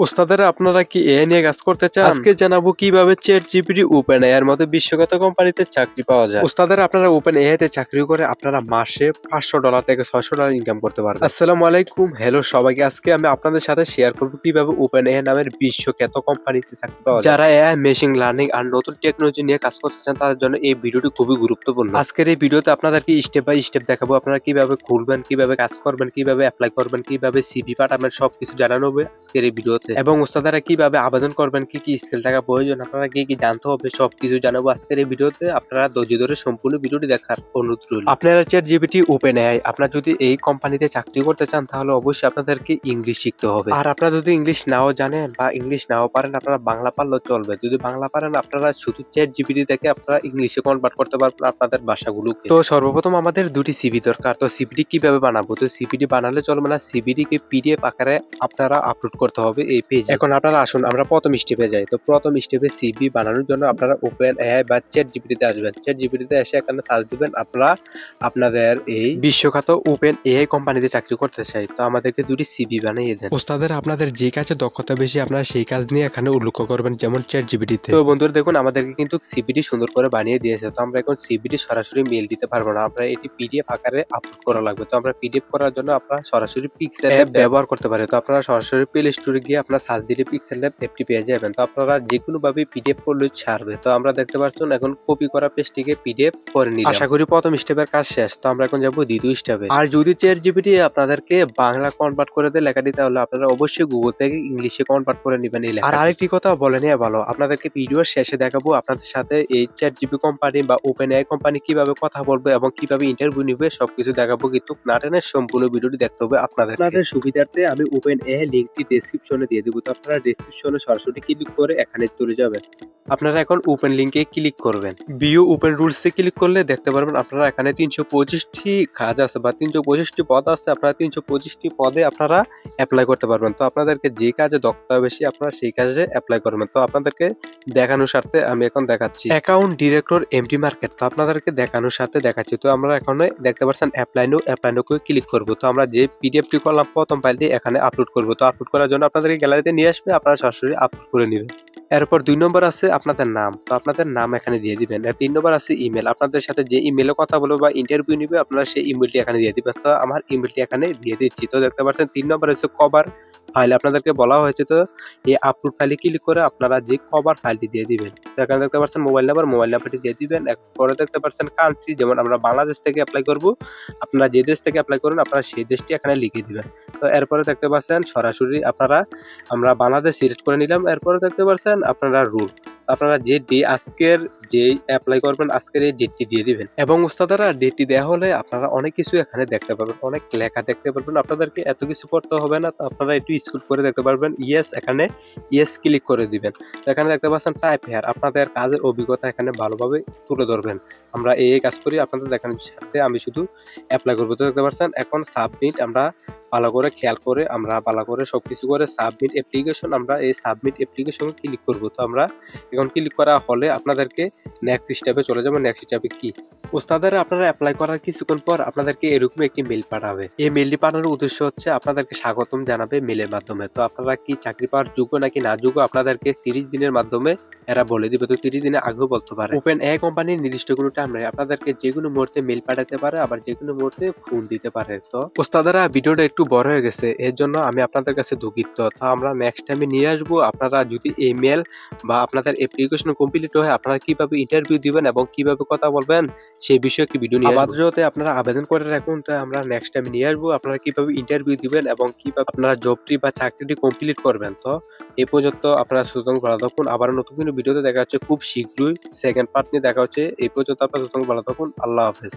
ওস্তাদেরা আপনারা কি এআই নিয়ে কাজ করতে চান? আজকে জানাবো কিভাবে ChatGPT ওপেনএআই এর মতো বিশ্বখ্যাত কোম্পানিতে চাকরি পাওয়া যায়। ওস্তাদেরা আপনারা ওপেনএআই তে চাকরি করে আপনারা মাসে $500 থেকে $600 ইনকাম করতে পারবেন। আসসালামু আলাইকুম, হ্যালো সবাইকে। আজকে আমি আপনাদের সাথে শেয়ার করব কিভাবে ওপেনএআই নামের বিশ্বখ্যাত কোম্পানিতে চাকরি পাওয়া যায়। যারা এআই, মেশিন লার্নিং আর নতুন টেকনোলজি নিয়ে কাজ করতে চান তাদের জন্য এই ভিডিওটি খুবই গুরুত্বপূর্ণ। আজকের এই ভিডিওতে আপনাদেরকে স্টেপ বাই স্টেপ দেখাবো আপনারা কিভাবে খুলবেন, কিভাবে কাজ করবেন, কিভাবে অ্যাপ্লাই করবেন, কিভাবে সিভি পাঠাবেন, সবকিছু জানানো হবে আজকের এই ভিডিওতে। এবং ওস্তাদারা কিভাবে আবেদন করবেন, কি কি স্কিল থাকা প্রয়োজন, আপনারা কি কি জানতে হবে, সবকিছু জানাবো আজকের এই ভিডিওতে। আপনারা ধৈর্য ধরে সম্পূর্ণ ভিডিওটি দেখার অনুরোধ রইল। আপনারা ChatGPT ওপেনএআই আপনারা যদি এই কোম্পানিতে চাকরি করতে চান তাহলে অবশ্যই আপনাদেরকে ইংলিশ শিখতে হবে। আর আপনারা যদি ইংলিশ নাও জানেন বা ইংলিশ নাও পারেন, আপনারা বাংলা পারলেও চলবে। যদি বাংলা পারেন আপনারা শুধু ChatGPT থেকে আপনারা ইংলিশে কনভার্ট করতে পারবেন আপনাদের ভাষাগুলোকে। তো সর্বপ্রথম আমাদের দুটি সিভি দরকার। তো সিভিটি কিভাবে বানাবো? তো সিভিটি বানালে চলবে না, সিভিটি কে পিডিএফ আকারে আপনারা আপলোড করতে হবে এই পেজে। এখন আপনারা আসুন আমরা প্রথম স্টেপে যাই। তো প্রথম স্টেপে সিভি বানানোর জন্য আপনারা ওপেনএআই বা ChatGPT তে আসবেন। ChatGPT তে এসে এখানে সার্চ দিবেন আপনারা আপনাদের এই বিশ্বখ্যাত ওপেনএআই কোম্পানিতে চাকরি করতে চাই। তো আমাদেরকে দুটি সিভি বানিয়ে দেন। ওস্তাদের আপনাদের যে কাজে দক্ষতা বেশি আপনারা সেই কাজ নিয়ে এখানে উল্লেখ করবেন, যেমন ChatGPT তে। তো বন্ধুরা দেখুন আমাদেরকে কিন্তু সিভিটি সুন্দর করে বানিয়ে দিয়েছে। তো আমরা এখন সিভিটি সরাসরি মেল দিতে পারবো না, আমরা এটি পিডিএফ আকারে আপলোড করা লাগবে। তো আমরা পিডিএফ করার জন্য আপনারা সরাসরি পিক্সেল অ্যাপ ব্যবহার করতে পারেন। তো আপনারা সরাসরি প্লে স্টোরে গিয়ে আপনারা সার্চ দিলে পিক্সেল অ্যাপ অ্যাপটি পেয়ে যাবেন। তো আপনারা যে কোনো ভাবে পিডিএফ করলে ছাড়বে। তো আমরা দেখতে পাচ্ছেন এখন কপি করা পেজটিকে পিডিএফ করে নিলাম। আশা করি প্রথম স্টেপের কাজ শেষ। তো আমরা এখন যাবো দ্বিতীয় স্টেপে। আর যদি ChatGPT আপনাদেরকে বাংলা কনভার্ট করে দেয় লেখাটি, তাহলে আপনারা অবশ্যই গুগল থেকে ইংলিশে কনভার্ট করে নেবেন এই লেখা। আর আরেকটি কথা বলে নিয়ে ভালো, আপনাদেরকে ভিডিওর শেষে দেখাবো আপনাদের সাথে এই ChatGPT কোম্পানি বা ওপেনএআই কোম্পানি কিভাবে কথা বলবে এবং কিভাবে ইন্টারভিউ নিবে সবকিছু দেখাবো। কিন্তু না টেনে সম্পূর্ণ ভিডিওটি দেখতে হবে আপনাদের সুবিধার্থে। আমি ওপেনএআই লিংকটি ডেসক্রিপশনে দিয়ে দেবো। তো আপনারা ডেসক্রিপশনে সরাসরি ক্লিক করে এখানে চলে যাবেন। আপনারা এখন ওপেন লিংকে ক্লিক করবেন। বিও ওপেন রুলসে ক্লিক করলে দেখতে পারবেন আপনারা এখানে 325টি কাজ আছে বা 325টি পদ আছে। আপনারা 325টি পদে আপনারা অ্যাপ্লাই করতে পারবেন। তো আপনাদেরকে যে কাজে দক্ষতা বেশি আপনারা সেই কাজে অ্যাপ্লাই করবেন। তো আপনাদেরকে দেখানোর স্বার্থে আমি এখন দেখাচ্ছি অ্যাকাউন্ট ডিরেক্টর এমডি মার্কেট। তো আপনাদেরকে দেখানোর সাথে দেখাচ্ছি। তো আমরা এখানে দেখতে পাচ্ছেন অ্যাপ্লাই নো ক্লিক করব। তো আমরা যে পিডিএফটি করলাম প্রথম ফাইলটি এখানে আপলোড করব। তো আপলোড করার জন্য আপনাদেরকে গ্যালারিতে নিয়ে আসবে, আপনারা সরাসরি আপলোড করে নেবেন। এরপর 2 নম্বর আছে আপনাদের নাম। তো আপনাদের নাম এখানে দিয়ে দিবেন। আর 3 নম্বর আছে ইমেল। আপনাদের সাথে যে ইমেলে কথা বলবে বা ইন্টারভিউ নিবে আপনারা সেই ইমেলটি এখানে দিয়ে দিবেন। তো আমার ইমেলটি এখানে দিয়ে দিচ্ছি। তো দেখতে পাচ্ছেন 3 নম্বর হচ্ছে কভার ফাইল। আপনাদেরকে বলা হয়েছে তো এই আপলোড ফাইলে ক্লিক করে আপনারা যে কভার ফাইলটি দিয়ে দিবেন। তো এখানে দেখতে পাচ্ছেন মোবাইল নাম্বারটি দিয়ে দিবেন। এরপরে দেখতে পাচ্ছেন কান্ট্রি, যেমন আমরা বাংলাদেশ থেকে অ্যাপ্লাই করব, আপনারা যে দেশ থেকে অ্যাপ্লাই করুন আপনারা সেই দেশটি এখানে লিখে দিবেন। তো এরপরে দেখতে পাচ্ছেন সরাসরি আমরা বাংলাদেশ সিলেক্ট করে নিলাম। এরপরে দেখতে পাচ্ছেন আপনারা রুল, আপনারা যে আজকের যে অ্যাপ্লাই করবেন আজকের এই ডেটটি দিয়ে দিবেন। এবং ওস্তাদারা ডেটটি দেওয়া হলে আপনারা অনেক কিছু এখানে দেখতে পারবেন, অনেক লেখা দেখতে পারবেন। আপনাদেরকে এত কিছু করতে হবে না। তো আপনারা একটু স্ক্রল করে দেখতে পারবেন ইয়েস, এখানে ইয়েস ক্লিক করে দিবেন। তো এখানে দেখতে পাচ্ছেন টাইপ হেয়ার, আপনাদের কাজের অভিজ্ঞতা এখানে ভালোভাবে তুলে ধরবেন। আমরা এই কাজ করি আপনাদের দেখানোর সাথে আমি শুধু অ্যাপ্লাই করবো। তো দেখতে পাচ্ছেন এখন সাবমিট, আমরা ভালো করে খেয়াল করে আমরা ভালো করে সবকিছু করে সাবমিট অ্যাপ্লিকেশন, আমরা এই সাবমিট অ্যাপ্লিকেশনে ক্লিক করব। তো আমরা এখন ক্লিক করা হলে আপনাদেরকে নেক্সট স্টেপে চলে যাবেন। নেক্সট স্টেপে কি ওস্তাদের আপনারা অ্যাপ্লাই করার কিছুক্ষণ পর আপনাদেরকে এরকম একটি মেল পাঠাবে। এই মেলটি পাঠানোর উদ্দেশ্য হচ্ছে আপনাদেরকে স্বাগতম জানাবে মেলের মাধ্যমে। তো আপনারা কি চাকরি পাওয়ার যোগ্য নাকি না যোগ্য আপনাদেরকে 30 দিনের মাধ্যমে এরা বলে দিবে। তো 30 দিনে আগেও বলতে পারে। ওপেনএআই কোম্পানির নির্দিষ্ট কোনো টাইম নেই, আপনাদেরকে যে কোনো মুহূর্তে মেল পাঠাতে পারে, আবার যে কোনো মুহূর্তে ফোন দিতে পারে। তো ওস্তাদারা ভিডিওটা একটু বড় হয়ে গেছে, এর জন্য আমি আপনাদের কাছে দুঃখিত। তো আমরা নেক্সট টাইমে নিয়ে আসবো। আপনারা যদি এই মেল বা আপনাদের অ্যাপ্লিকেশন কমপ্লিট হয় আপনারা কিভাবে ইন্টারভিউ দিবেন এবং কিভাবে কথা বলবেন সেই বিষয়ে একটি ভিডিও নিয়ে আসবো। যদি আপনারা আবেদন করে রাখুন, তো আমরা নেক্সট টাইম নিয়ে আসবো আপনারা কিভাবে ইন্টারভিউ দিবেন এবং কিভাবে আপনারা জবটি বা চাকরিটি কমপ্লিট করবেন। তো এই পর্যন্ত আপনারা সুযোগ ভালো থাকুন। আবার নতুন কোনো ভিডিওতে দেখা হচ্ছে খুব শীঘ্রই, সেকেন্ড পার্ট নিয়ে দেখা হচ্ছে। এই পর্যন্ত আপনারা সুযোগ ভালো থাকুন। আল্লাহ হাফেজ।